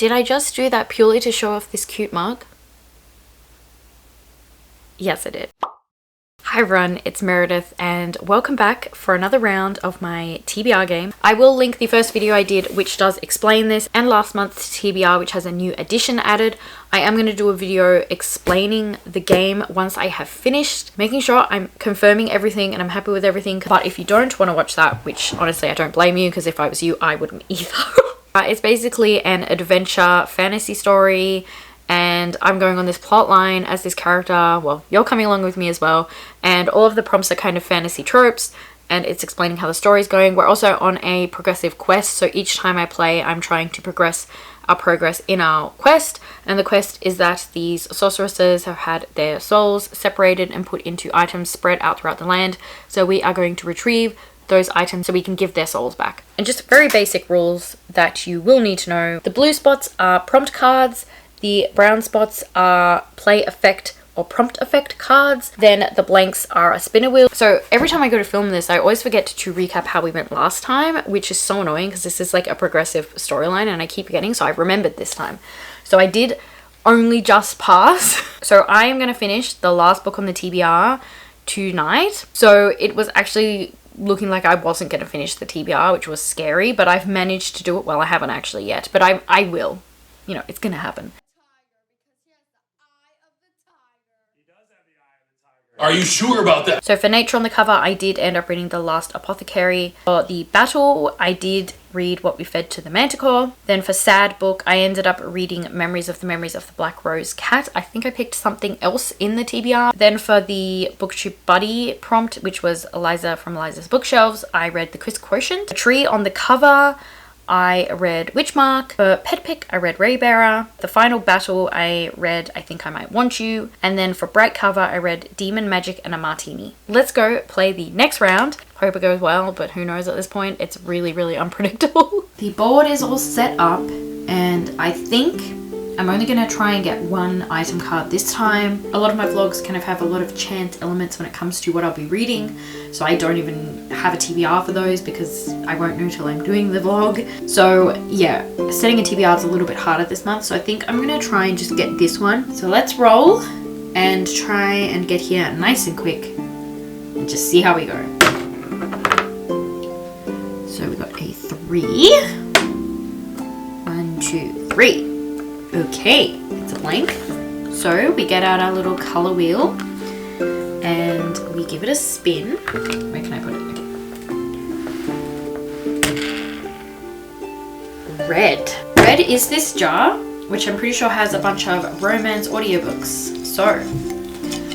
Did I just do that purely to show off this cute mug? Yes, I did. Hi everyone, it's Meredith and welcome back for another round of my TBR game. I will link the first video I did which does explain this and last month's TBR which has a new addition added. I am going to do a video explaining the game once I have finished, making sure I'm confirming everything and I'm happy with everything. But if you don't want to watch that, which honestly I don't blame you because if I was you I wouldn't either. It's basically an adventure fantasy story. And I'm going on this plot line as this character. Well, you're coming along with me as well. And all of the prompts are kind of fantasy tropes. And it's explaining how the story's going. We're also on a progressive quest. So each time I play, I'm trying to progress our progress in our quest. And the quest is that these sorceresses have had their souls separated and put into items spread out throughout the land. So we are going to retrieve those items so we can give their souls back. And just very basic rules that you will need to know. The blue spots are prompt cards. The brown spots are play effect or prompt effect cards. Then the blanks are a spinner wheel. So every time I go to film this, I always forget to recap how we went last time, which is so annoying because this is like a progressive storyline and I keep forgetting. So I've remembered this time. So I did only just pass. So I am going to finish the last book on the TBR tonight. So it was actually looking like I wasn't going to finish the TBR, which was scary, but I've managed to do it. Well, I haven't actually yet, but I will. You know, it's going to happen. Are you sure about that? So for nature on the cover, I did end up reading The Last Apothecary. For the battle, I did read What We Fed to the Manticore. Then for sad book, I ended up reading Memories of the Black Rose Cat. I think I picked something else in the TBR. Then for the booktube buddy prompt, which was Eliza from Eliza's Bookshelves, I read The Quiz Quotient. The tree on the cover, I read Witchmark. For Pet Pick, I read Raybearer. The final battle, I read I Think I Might Want You. And then for bright cover, I read Demon, Magic, and a Martini. Let's go play the next round. Hope it goes well, but who knows at this point. It's really, really unpredictable. The board is all set up, and I think I'm only going to try and get one item card this time. A lot of my vlogs kind of have a lot of chance elements when it comes to what I'll be reading. So I don't even have a TBR for those because I won't know till I'm doing the vlog. So yeah, setting a TBR is a little bit harder this month. So I think I'm going to try and just get this one. So let's roll and try and get here nice and quick and just see how we go. So we got a 3. 1, 2, 3. Okay, it's a blank. So we get out our little color wheel and we give it a spin. Where can I put it? Red. Red is this jar, which I'm pretty sure has a bunch of romance audiobooks. So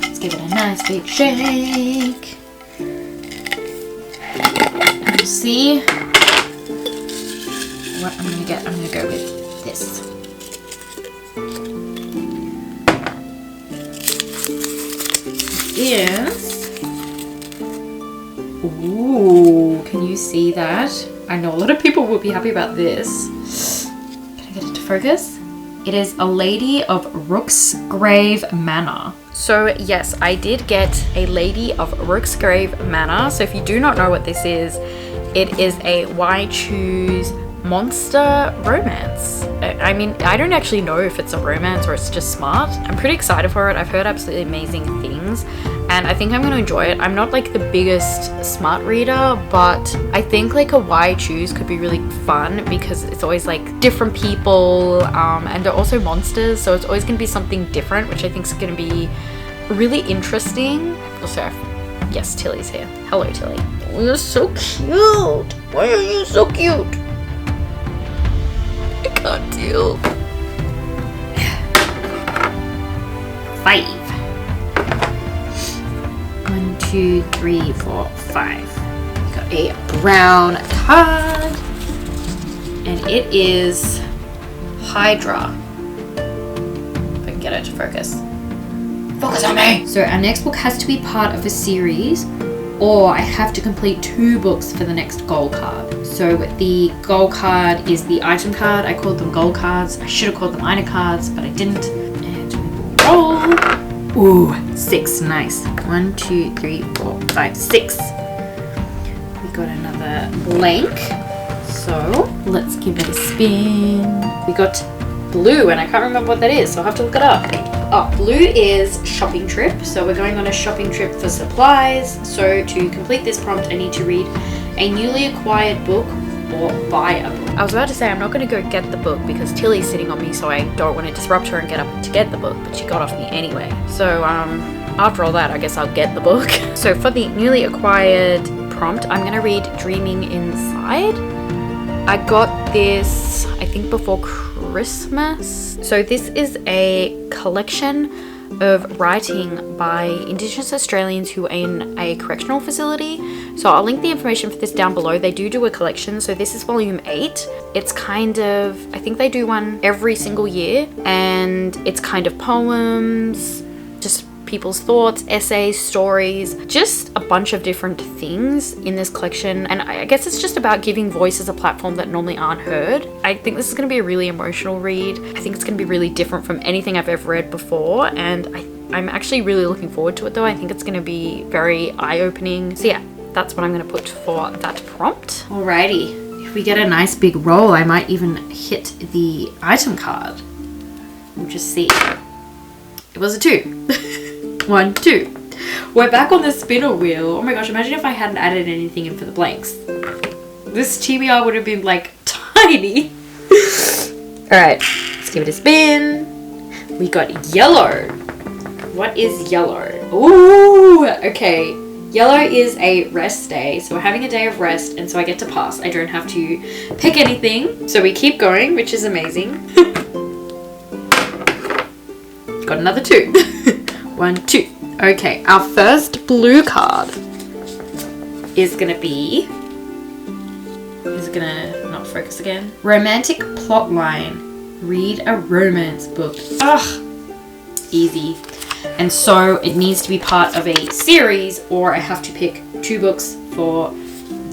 let's give it a nice big shake. And we'll see what I'm gonna get. I'm gonna go with this. Is ooh, can you see that? I know a lot of people will be happy about this. Can I get it to focus? It is A Lady of Rooksgrave Manor. So yes, I did get A Lady of Rooksgrave Manor. So if you do not know what this is, it is a why choose monster romance. I mean, I don't actually know if it's a romance or it's just smart. I'm pretty excited for it. I've heard absolutely amazing things and I think I'm going to enjoy it. I'm not like the biggest smart reader, but I think like a why choose could be really fun because it's always like different people and they're also monsters, so it's always going to be something different, which I think is going to be really interesting. Also, yes, Tilly's here. Hello, Tilly. Oh, you're so cute. Why are you so cute? I can't deal. 5. 1, 2, 3, 4, 5. We got a brown card, and it is Hydra. If I can get it to focus. Focus on me! So our next book has to be part of a series, or I have to complete 2 books for the next goal card. So the goal card is the item card. I called them goal cards. I should have called them item cards, but I didn't. And we will roll. Ooh, 6, nice. 1, 2, 3, 4, 5, 6. We got another blank. So let's give it a spin. We got Blue, and I can't remember what that is, so I'll have to look it up. Oh, blue is shopping trip. So we're going on a shopping trip for supplies. So to complete this prompt, I need to read a newly acquired book or buy a book. I was about to say I'm not going to go get the book because Tilly's sitting on me, so I don't want to disrupt her and get up to get the book, but she got off me anyway. So after all that, I guess I'll get the book. So for the newly acquired prompt, I'm going to read Dreaming Inside. I got this, I think, before Christmas. So this is a collection of writing by Indigenous Australians who are in a correctional facility. So I'll link the information for this down below. They do a collection. So this is volume 8. It's kind of, I think they do one every single year, and it's kind of poems, just people's thoughts, essays, stories, just a bunch of different things in this collection. And I guess it's just about giving voices a platform that normally aren't heard. I think this is going to be a really emotional read. I think it's going to be really different from anything I've ever read before, and I'm actually really looking forward to it though. I think it's going to be very eye-opening. So yeah, that's what I'm going to put for that prompt. Alrighty, if we get a nice big roll, I might even hit the item card. We'll just see. It was a 2. 1, 2. We're back on the spinner wheel. Oh my gosh, imagine if I hadn't added anything in for the blanks. This TBR would have been like tiny. Alright, let's give it a spin. We got yellow. What is yellow? Ooh, okay. Yellow is a rest day, so we're having a day of rest, and so I get to pass. I don't have to pick anything. So we keep going, which is amazing. Got another 2. 1, 2. Okay, our first blue card is gonna be, is it gonna not focus again? Romantic plotline. Read a romance book. Ugh, easy. And so it needs to be part of a series, or I have to pick 2 books for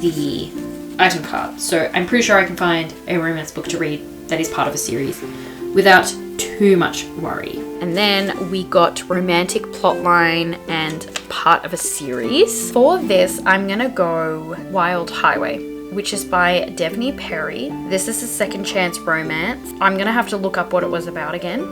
the item card. So I'm pretty sure I can find a romance book to read that is part of a series without too much worry. And then we got romantic plotline and part of a series. For this, I'm gonna go Wild Highway, which is by Devney Perry. This is a second chance romance. I'm gonna have to look up what it was about again.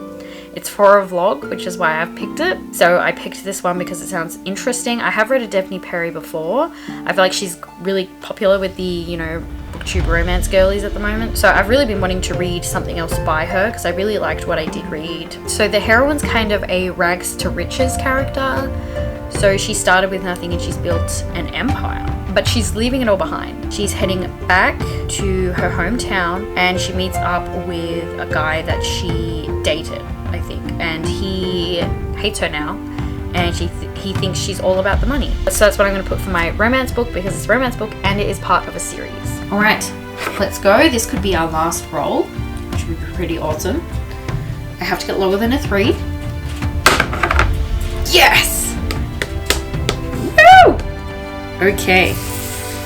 It's for a vlog, which is why I've picked it. So I picked this one because it sounds interesting. I have read a Devney Perry before. I feel like she's really popular with the, you know, booktube romance girlies at the moment. So I've really been wanting to read something else by her because I really liked what I did read. So the heroine's kind of a rags to riches character. So she started with nothing and she's built an empire, but she's leaving it all behind. She's heading back to her hometown and she meets up with a guy that she dated, I think, and he hates her now, and he thinks she's all about the money. So that's what I'm going to put for my romance book because it's a romance book and it is part of a series. All right, let's go. This could be our last roll, which would be pretty awesome. I have to get lower than a 3. Yes! Woo! Okay,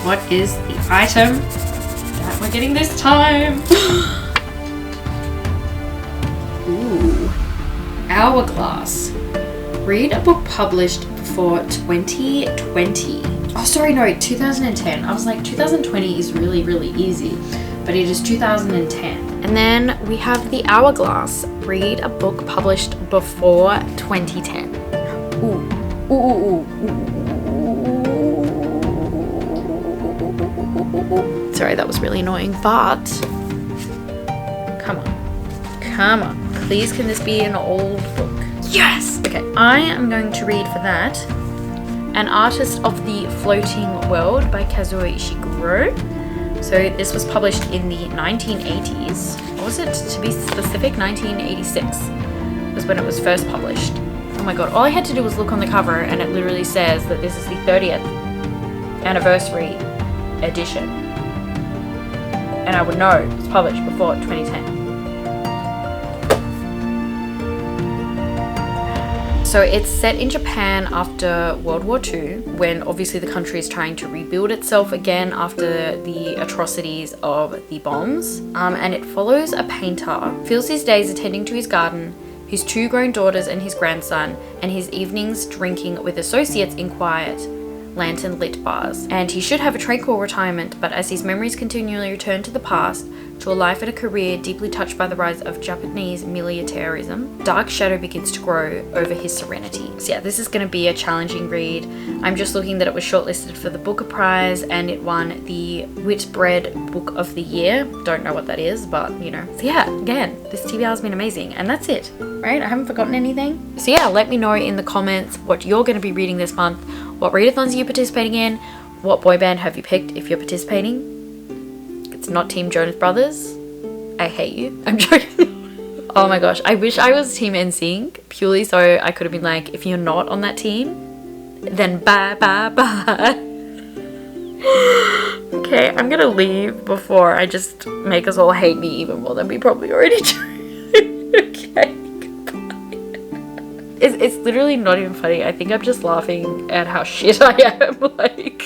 what is the item that we're getting this time? Ooh, Hourglass. Read a book published before 2020. Oh, sorry, no, 2010. I was like, 2020 is really, really easy, but it is 2010. And then we have the Hourglass. Read a book published before 2010. Ooh, ooh, ooh, ooh. Sorry, that was really annoying, but come on, come on. Please, can this be an old book? Yes! Okay, I am going to read for that An Artist of the Floating World by Kazuo Ishiguro. So this was published in the 1980s. Or was it, to be specific, 1986 was when it was first published. Oh my god, all I had to do was look on the cover and it literally says that this is the 30th anniversary edition. And I would know it's published before 2010. So it's set in Japan after World War II, when obviously the country is trying to rebuild itself again after the atrocities of the bombs. And it follows a painter, fills his days attending to his garden, his 2 grown daughters and his grandson, and his evenings drinking with associates in quiet, lantern-lit bars. And he should have a tranquil retirement, but as his memories continually return to the past, to a life and a career deeply touched by the rise of Japanese militarism, dark shadow begins to grow over his serenity. So yeah, this is going to be a challenging read. I'm just looking that it was shortlisted for the Booker Prize and it won the Whitbread Book of the Year. Don't know what that is, but you know. So yeah, again, this TBR has been amazing, and that's it, right? I haven't forgotten anything. So yeah, let me know in the comments what you're going to be reading this month, what readathons are you participating in, what boy band have you picked if you're participating. It's not Team Jonas Brothers. I hate you. I'm joking. Oh my gosh, I wish I was Team NSYNC, purely so I could have been like, if you're not on that team, then bye bye bye. Okay, I'm gonna leave before I just make us all hate me even more than we probably already do. Okay, goodbye. It's literally not even funny. I think I'm just laughing at how shit I am. Like...